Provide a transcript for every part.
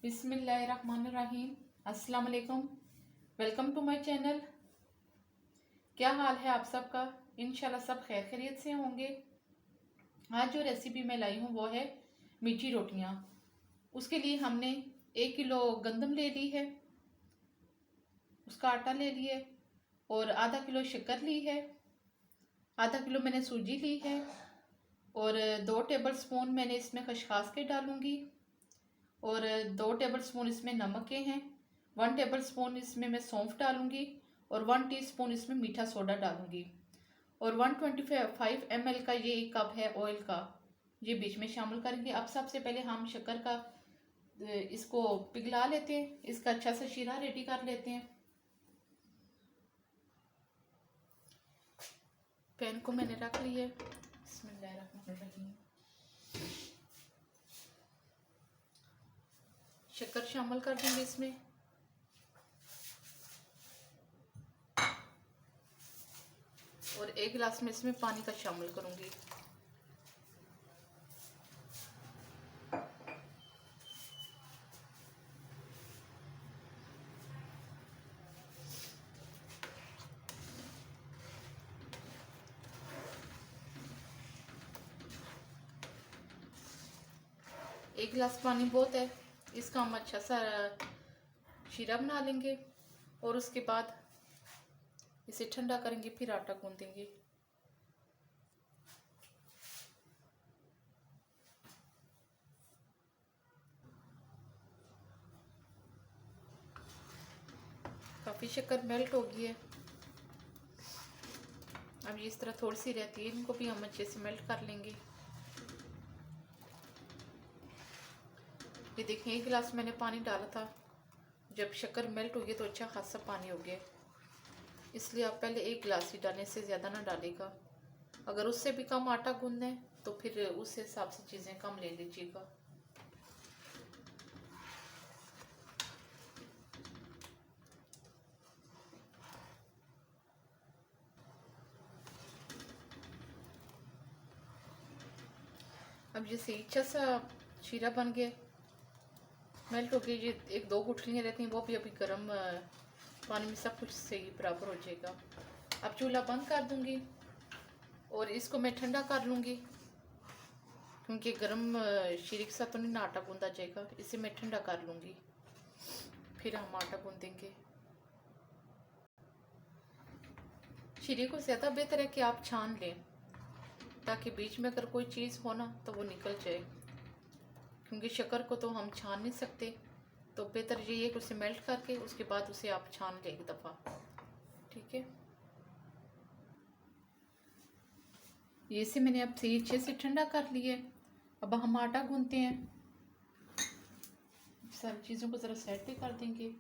बिस्मिल्लाहिर्रहमानिर्रहीम। अस्सलाम वालेकुम। Welcome to my channel. क्या हाल है आप सबका? इंशाल्लाह सब खैर खैरियत से होंगे। आज जो रेसिपी मैं लाई हूँ वो है मीठी रोटियाँ। उसके लिए हमने 1 किलो गंदम ले ली है, उसका आटा ले लिए और आधा किलो शक्कर ली है, आधा किलो मैंने सूजी ली है और 2 टेबल स्पून मैंने इसमें खसखस के डालूंगी और 2 टेबल स्पून इसमें नमक के हैं। 1 टेबल स्पून इसमें मैं सौंफ डालूंगी और 1 टीस्पून इसमें मीठा सोडा डालूंगी और 125 ml का ये 1 कप है ऑयल का, ये बीच में शामिल करेंगे। अब सबसे पहले हम शक्कर का इसको पिघला लेते हैं, इसका अच्छा सा शीरा रेडी कर लेते हैं। पैन को मैंने रख लिया। बिस्मिल्लाहिर्रहमानिर्रहीम। शक्कर शामिल कर देंगे इसमें। और 1 गिलास में इसमें पानी का शामिल करूंगी। एक गिलास पानी बहुत है, इसका हम अच्छा सा शीरा बना लेंगे और उसके बाद इसे ठंडा करेंगे, फिर आटा गूंदेंगे। काफ़ी शक्कर मेल्ट हो गई है। अब ये इस तरह थोड़ी सी रहती है, इनको भी हम अच्छे से मेल्ट कर लेंगे। ये देखें 1 गिलास मैंने पानी डाला था, जब शक्कर मेल्ट हो गई तो अच्छा खासा पानी हो गया। इसलिए आप पहले 1 गिलास ही डालें, इससे ज़्यादा ना डालेगा। अगर उससे भी कम आटा गूंदना है तो फिर उस हिसाब से चीज़ें कम ले लीजिएगा। अब जैसे अच्छा सा शीरा बन गया, मेल्ट हो गई, ये 1-2 गुठलियाँ रहती हैं, वो भी अभी गर्म पानी में सब कुछ सही बराबर हो जाएगा। अब चूल्हा बंद कर दूंगी और इसको मैं ठंडा कर लूँगी, क्योंकि गर्म शीरे के साथ तो नहीं ना आटा गूंदा जाएगा। इसे मैं ठंडा कर लूँगी, फिर हम आटा गूंदेंगे। शीरे को ज़्यादा बेहतर है कि आप छान लें, ताकि बीच में अगर कोई चीज़ हो ना तो वो निकल जाए, क्योंकि शक्कर को तो हम छान नहीं सकते। तो बेहतर ये है कि उसे मेल्ट करके उसके बाद उसे आप छान लें 1 दफ़ा। ठीक है, ये इसे मैंने अब सही अच्छे से ठंडा कर लिया है। अब हम आटा गूंथते हैं। सारी चीज़ों को ज़रा साइड पे कर देंगे।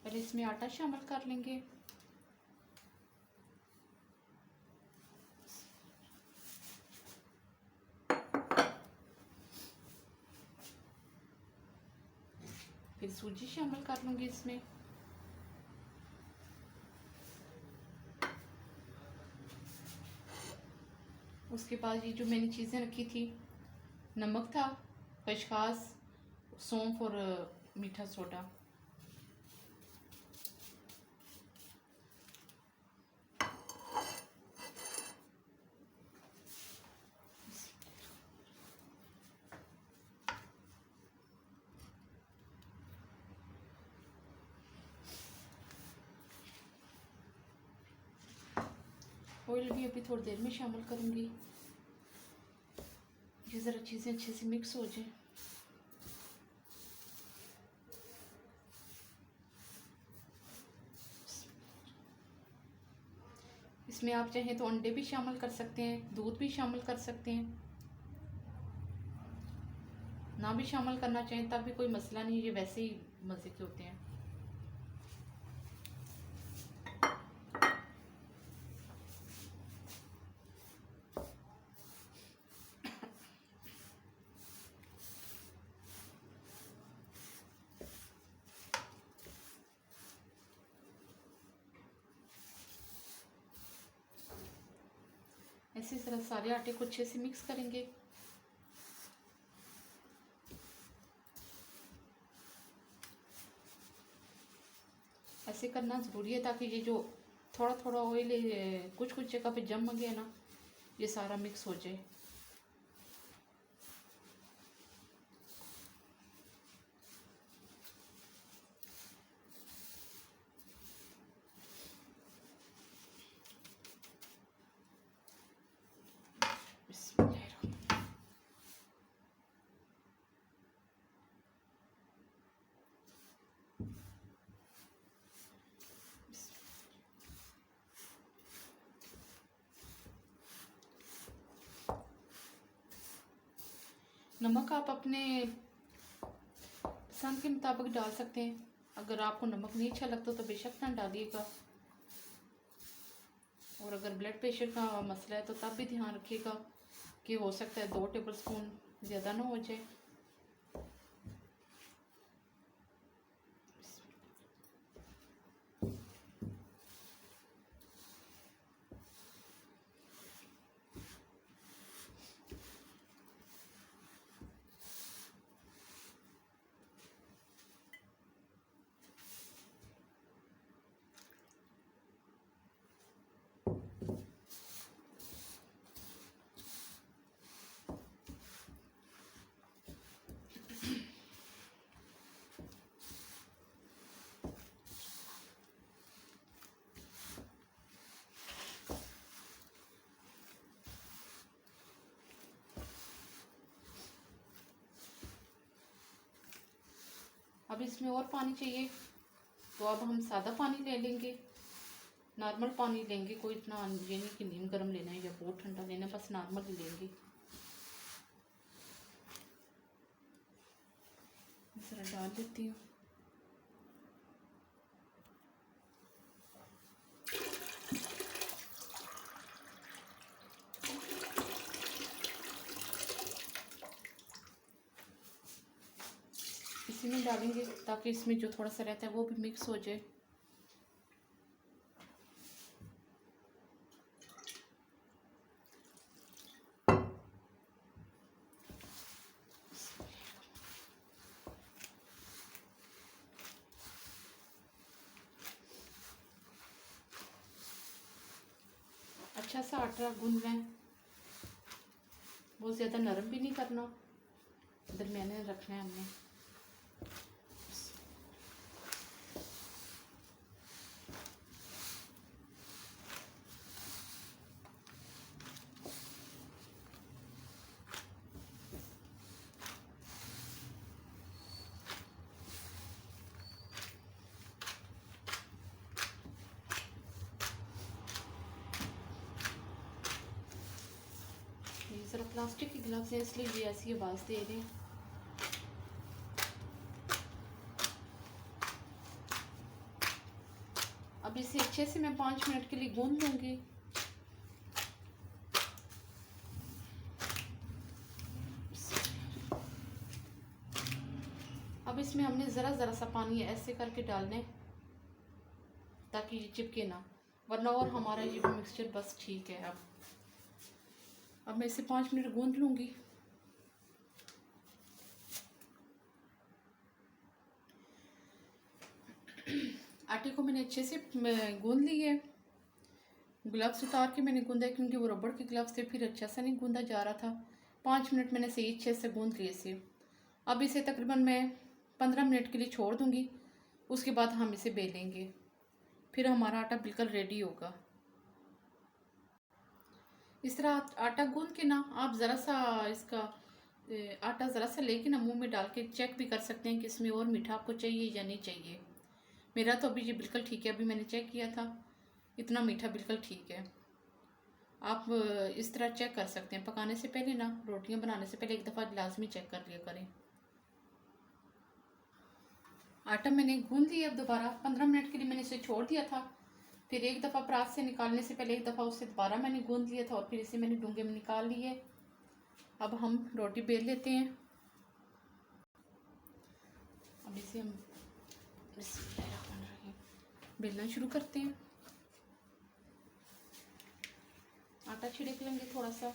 पहले इसमें आटा शामिल कर लेंगे। फिर सूजी शामिल कर लूँगी इसमें। उसके बाद ये जो मैंने चीज़ें रखी थी, नमक था, खसखस, सौंफ और मीठा सोडा। ऑयल भी अभी थोड़ी देर में शामिल करूँगी, ये ज़रा चीज़ें अच्छे से मिक्स हो जाए। इसमें आप चाहें तो अंडे भी शामिल कर सकते हैं, दूध भी शामिल कर सकते हैं, ना भी शामिल करना चाहें तब भी कोई मसला नहीं, ये वैसे ही मज़े के होते हैं। इसी तरह सारे आटे को अच्छे से मिक्स करेंगे। ऐसे करना ज़रूरी है ताकि ये जो थोड़ा थोड़ा ऑयल कुछ कुछ जगह पे जम गया ना, ये सारा मिक्स हो जाए। नमक आप अपने पसंद के मुताबिक डाल सकते हैं। अगर आपको नमक नहीं अच्छा लगता तो बेशक ना डालिएगा। और अगर ब्लड प्रेशर का मसला है तो तब भी ध्यान रखिएगा कि हो सकता है 2 टेबल स्पून ज़्यादा ना हो जाए। अब इसमें और पानी चाहिए तो अब हम सादा पानी ले लेंगे, नॉर्मल पानी लेंगे। कोई इतना ये नहीं कि नीम गर्म लेना है या बहुत ठंडा लेना है, बस नॉर्मल ही लेंगे। ज़रा डाल देती हूँ। इसी में डालेंगे ताकि इसमें जो थोड़ा सा रहता है वो भी मिक्स हो जाए। अच्छा सा आटा गूंद लें, बहुत ज़्यादा नरम भी नहीं करना, दरमियाने रखना है हमने। ज़रा प्लास्टिक के गिलास है इसलिए ये ऐसी आवाज़ दे रहे हैं। अब इसे अच्छे से मैं 5 मिनट के लिए गूंद लूँगी। अब इसमें हमने ज़रा ज़रा सा पानी ऐसे करके डालने ताकि ये चिपके ना, वरना और हमारा ये मिक्सचर बस ठीक है। अब मैं इसे 5 मिनट गूंद लूँगी। आटे को मैंने अच्छे से गूंद ली है। ग्लव्स उतार के मैंने गूंदा है क्योंकि वो रबड़ के ग्लव्स थे, फिर अच्छा सा नहीं गूंदा जा रहा था। 5 मिनट मैंने सही अच्छे से गूंद लिए इसे। अब इसे तकरीबन मैं 15 मिनट के लिए छोड़ दूँगी, उसके बाद हम इसे बेलेंगे, फिर हमारा आटा बिल्कुल रेडी होगा। इस तरह आटा गूंद के ना आप ज़रा सा इसका आटा ज़रा सा लेके ना मुंह में डाल के चेक भी कर सकते हैं कि इसमें और मीठा आपको चाहिए या नहीं चाहिए। मेरा तो अभी ये बिल्कुल ठीक है, अभी मैंने चेक किया था, इतना मीठा बिल्कुल ठीक है। आप इस तरह चेक कर सकते हैं। पकाने से पहले ना, रोटियां बनाने से पहले एक दफ़ा लाजमी चेक कर लिया करें। आटा मैंने गूंद लिया। अब दोबारा 15 मिनट के लिए मैंने इसे छोड़ दिया था, फिर एक दफ़ा परात से निकालने से पहले एक दफ़ा उससे दोबारा मैंने गूंद लिया था और फिर इसे मैंने डूंगे में निकाल लिए। अब हम रोटी बेल लेते हैं। अब इसे हम बेलना शुरू करते हैं। आटा छिड़क लेंगे थोड़ा सा।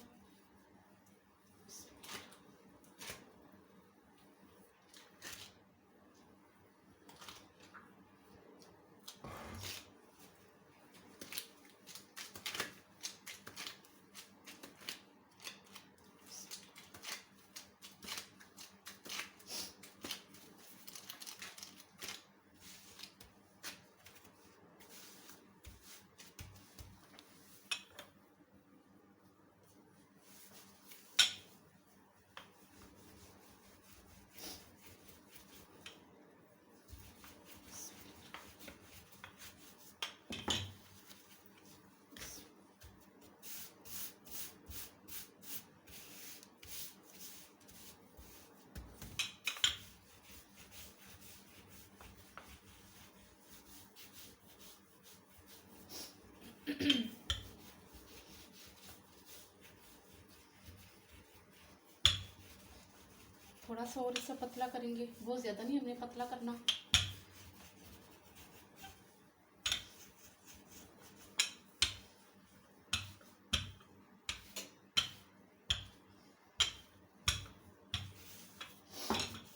थोड़ा सा और इसे पतला करेंगे, बहुत ज़्यादा नहीं हमने पतला करना।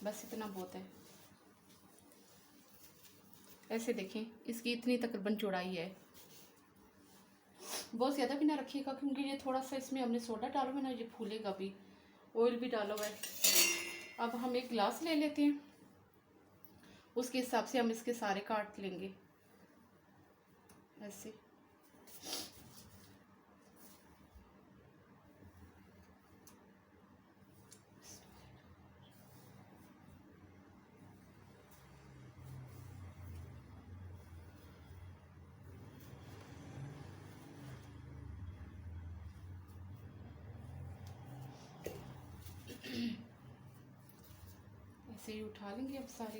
बस इतना बहुत है। ऐसे देखें, इसकी इतनी तकरीबन चौड़ाई है। बहुत ज़्यादा भी ना रखिएगा क्योंकि ये थोड़ा सा इसमें हमने सोडा डालो है ना, ये फूलेगा भी। ऑयल भी डालो है। अब हम एक गिलास ले लेते हैं, उसके हिसाब से हम इसके सारे काट लेंगे ऐसे। ऐसे ही उठा लेंगे अब सारी।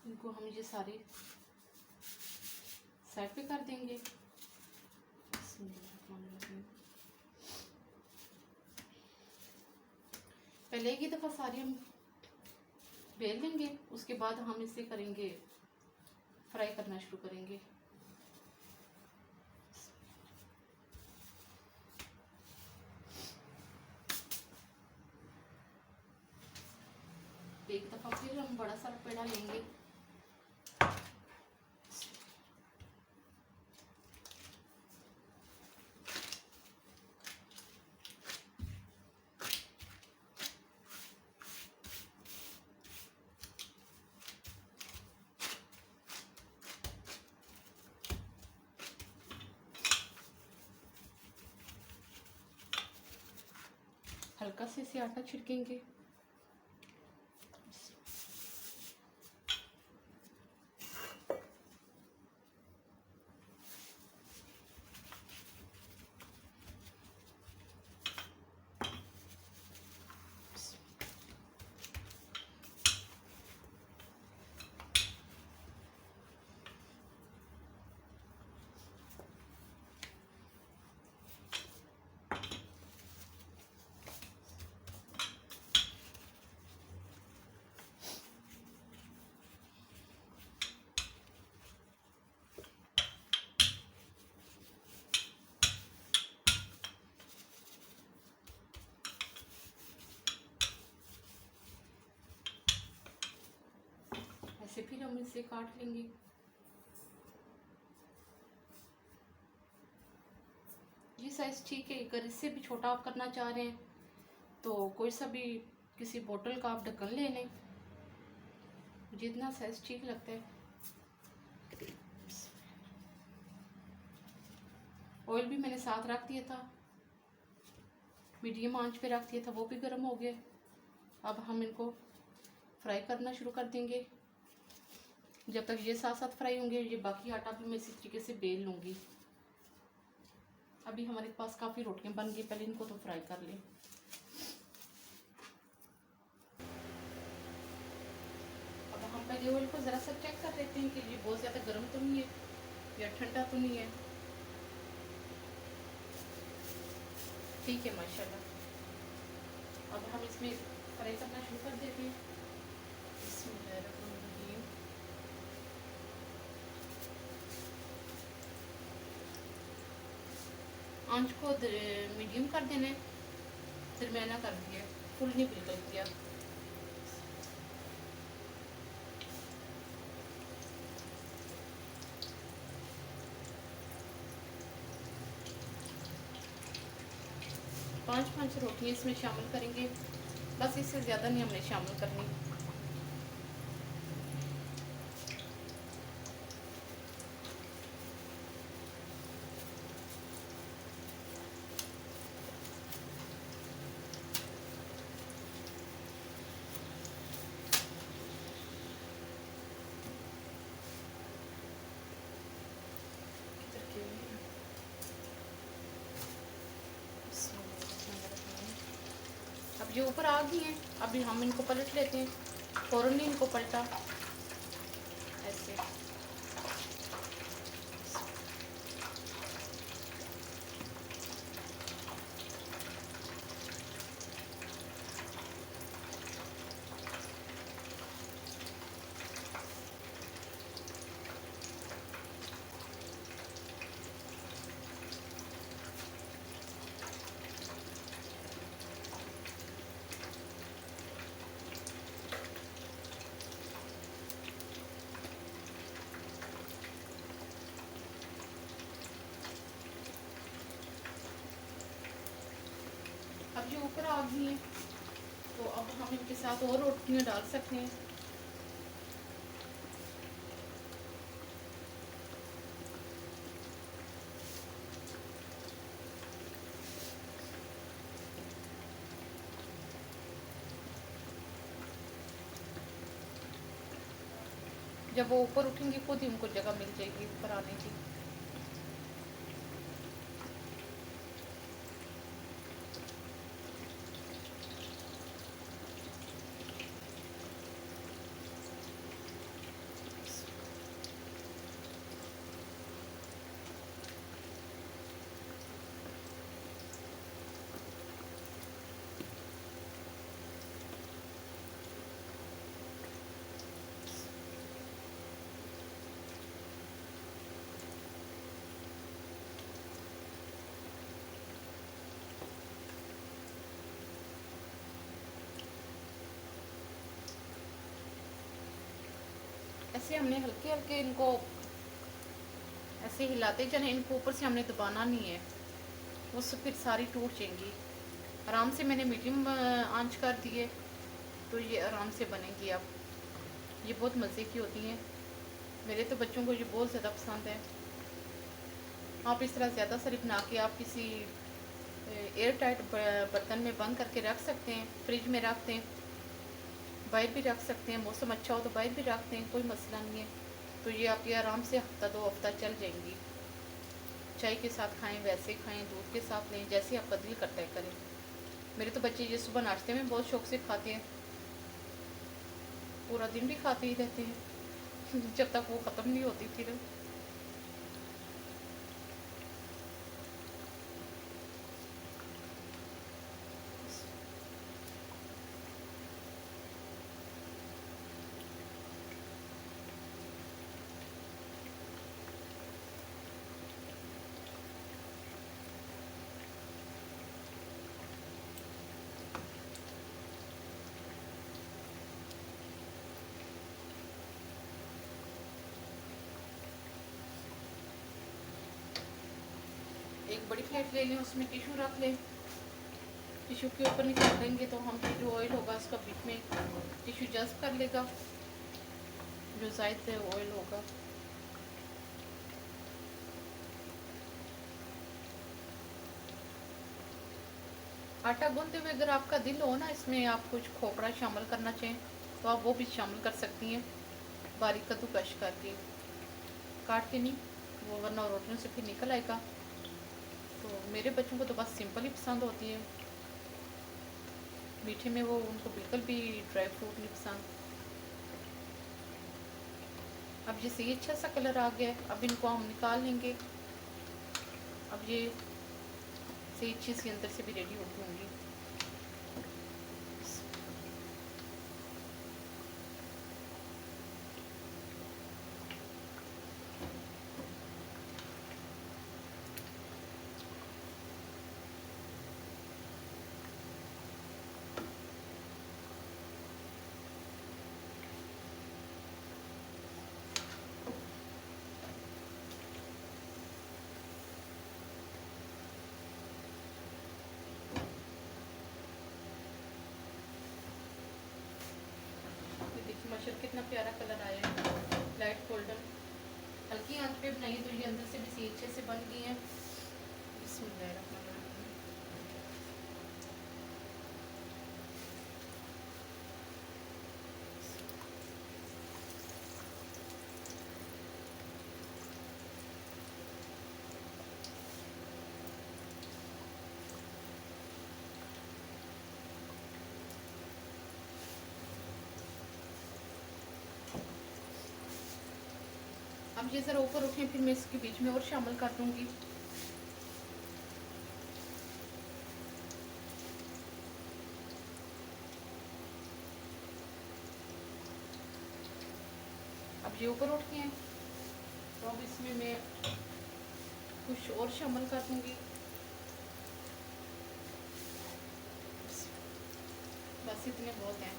इनको हम ये सारे साइड पे कर देंगे। पहले एक ही दफ़ा सारी हम बेल लेंगे, उसके बाद हम इसे करेंगे फ्राई करना शुरू करेंगे। एक दफ़ा फिर हम बड़ा सा पेड़ा लेंगे। हल्का से इसे आटा छिड़केंगे। ऐसे फिर हम इसे काट लेंगे। ये साइज ठीक है। अगर इससे भी छोटा आप करना चाह रहे हैं तो कोई सा भी किसी बोतल का आप ढक्कन ले लें, जितना साइज ठीक लगता है। ऑयल भी मैंने साथ रख दिया था, मीडियम आंच पे रख दिया था, वो भी गर्म हो गया। अब हम इनको फ्राई करना शुरू कर देंगे। जब तक ये साथ साथ फ्राई होंगे, ये बाकी आटा भी मैं इसी तरीके से बेल लूँगी। अभी हमारे पास काफ़ी रोटियां बन गई, पहले इनको तो फ्राई कर लें। अब हम पहले ऑयल को ज़रा सा चेक कर लेते हैं कि ये बहुत ज़्यादा गर्म तो नहीं है या ठंडा तो नहीं है। ठीक है माशाल्लाह। अब हम इसमें फ्राई करना शुरू कर देते हैं। बिस्मिल्लाहिर्रहमानिर्रहीम। आंच को मीडियम कर देना है, दरमियाना कर दिया, फुल नहीं बिल्कुल किया। पांच रोटियां इसमें शामिल करेंगे, बस इससे ज़्यादा नहीं हमने शामिल करनी। अब ये ऊपर आ गई हैं, अभी हम इनको पलट लेते हैं, फ़ौरन नहीं इनको पलटा, ऐसे। अब ये ऊपर आ गई हैं, तो अब हम इनके साथ और रोटियां डाल सकते हैं। जब वो ऊपर उठेंगी खुद ही उनको जगह मिल जाएगी ऊपर आने की। ऐसे हमने हल्के हल्के इनको ऐसे हिलाते जाने, इनको ऊपर से हमने दबाना नहीं है, वो सब फिर सारी टूट जाएंगी। आराम से मैंने मीडियम आंच कर दिए, तो ये आराम से बनेगी। अब ये बहुत मज़े की होती हैं, मेरे तो बच्चों को ये बहुत ज़्यादा पसंद है। आप इस तरह ज़्यादा सारी बना के आप किसी एयर टाइट बर्तन में बंद करके रख सकते हैं, फ्रिज में रख दें, बाहर भी रख सकते हैं, मौसम अच्छा हो तो बाहर भी रख दें, कोई मसला नहीं है। तो ये आपके आराम से हफ्ता 2 हफ्ता चल जाएंगी। चाय के साथ खाएं, वैसे खाएं, दूध के साथ लें, जैसे आपका दिल करता है करें। मेरे तो बच्चे ये सुबह नाश्ते में बहुत शौक से खाते हैं, पूरा दिन भी खाते ही रहते हैं जब तक वो ख़त्म नहीं होती फिर। एक बड़ी प्लेट ले लें, उसमें टिशू रख लें, टिशू के ऊपर निकाल देंगे तो हम जो ऑयल होगा उसका बीच में टिशू जज्ब कर लेगा, जो ज़ायद ऑयल होगा। आटा गूंथते हुए अगर आपका दिल हो ना, इसमें आप कुछ खोपड़ा शामिल करना चाहें तो आप वो भी शामिल कर सकती हैं, बारीक कद्दूकश करके, काट के नहीं, वो वरना रोटियों से फिर निकल आएगा। तो मेरे बच्चों को तो बस सिंपल ही पसंद होती है, मीठे में वो उनको बिल्कुल भी ड्राई फ्रूट नहीं पसंद। अब जैसे ये अच्छा सा कलर आ गया है, अब इनको हम निकाल लेंगे। अब ये से अच्छी सी अंदर से भी रेडी होगी होंगी। कितना प्यारा कलर आया है, लाइट गोल्डन। हल्की आंच पे बनाई तो ये अंदर से भी सी अच्छे से बन गई हैं। बिस्मिल्लाहिर्रहमानिर्रहीम। अब ये ज़रा ऊपर उठें, फिर मैं इसके बीच में और शामिल कर दूँगी। अब ये ऊपर उठ गए हैं तो अब इसमें मैं कुछ और शामिल कर दूँगी। बस इतने बहुत हैं,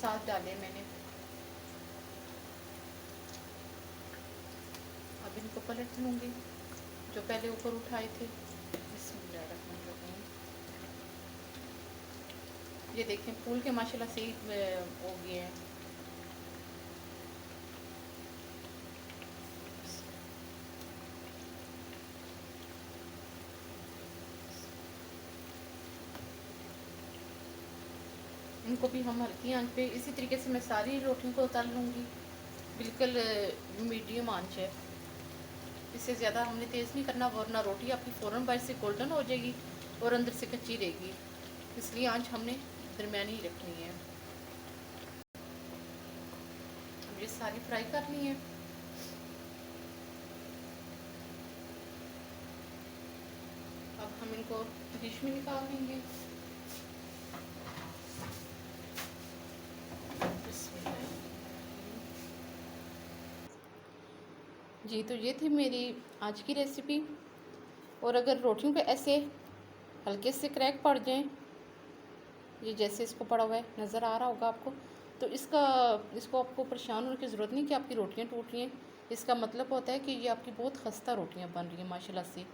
7 डाले मैंने। अब इनको पलट लूँगी जो पहले ऊपर उठाए थे। बिस्मिल्लाहिर्रहमानिर्रहीम। ये देखें फूल के माशाल्लाह से हो गए हैं। इनको भी हम हल्की आंच पे इसी तरीके से मैं सारी रोटियों को उतार लूँगी। बिल्कुल मीडियम आंच है, इससे ज़्यादा हमने तेज़ नहीं करना, वरना रोटी आपकी फ़ौरन बाहर से गोल्डन हो जाएगी और अंदर से कच्ची रहेगी। इसलिए आंच हमने दरमियानी रखनी है। अब ये सारी फ्राई करनी है। अब हम इनको डिश में निकाल लेंगे। जी तो ये थी मेरी आज की रेसिपी। और अगर रोटियों पे ऐसे हल्के से क्रैक पड़ जाएं, ये जैसे इसको पड़ा हुआ है नज़र आ रहा होगा आपको, तो इसको आपको परेशान होने की ज़रूरत नहीं कि आपकी रोटियां टूट रही हैं। इसका मतलब होता है कि ये आपकी बहुत खस्ता रोटियां बन रही हैं, माशाल्लाह से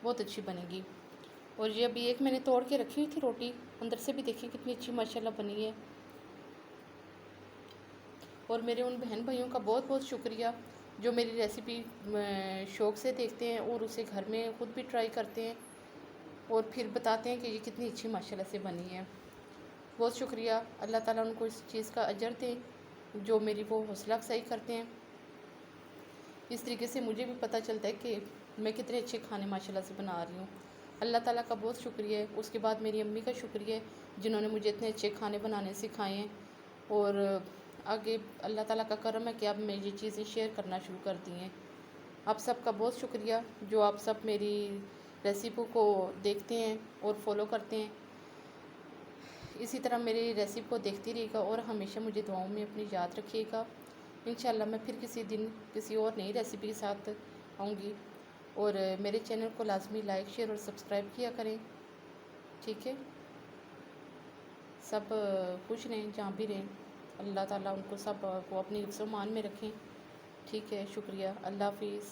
बहुत अच्छी बनेगी। और ये अभी एक मैंने तोड़ के रखी हुई थी रोटी, अंदर से भी देखिए कितनी अच्छी माशाल्लाह बनी है। और मेरे उन बहन भाइयों का बहुत बहुत शुक्रिया जो मेरी रेसिपी शौक़ से देखते हैं और उसे घर में ख़ुद भी ट्राई करते हैं और फिर बताते हैं कि ये कितनी अच्छी माशाल्लाह से बनी है। बहुत शुक्रिया, अल्लाह ताला उनको इस चीज़ का अजर दे जो मेरी वो हौसला अफजाई करते हैं। इस तरीके से मुझे भी पता चलता है कि मैं कितने अच्छे खाने माशाल्लाह से बना रही हूँ। अल्लाह ताला का बहुत शुक्रिया है। उसके बाद मेरी अम्मी का शुक्रिया है जिन्होंने मुझे इतने अच्छे खाने बनाने सिखाए हैं। और आगे अल्लाह ताला का करम है कि अब मैं ये चीज़ें शेयर करना शुरू कर दी हैं। आप सबका बहुत शुक्रिया जो आप सब मेरी रेसिपी को देखते हैं और फॉलो करते हैं। इसी तरह मेरी रेसिपी को देखती रहिएगा और हमेशा मुझे दुआओं में अपनी याद रखिएगा। इंशाल्लाह मैं फिर किसी दिन किसी और नई रेसिपी के साथ आऊँगी। और मेरे चैनल को लाजमी लाइक शेयर और सब्सक्राइब किया करें, ठीक है। सब खुश रहें जहाँ भी रहें, अल्लाह ताला उनको सब को अपनी हिफ्ज़-ओ-मान में रखें, ठीक है। शुक्रिया, अल्लाह हाफ़िज़।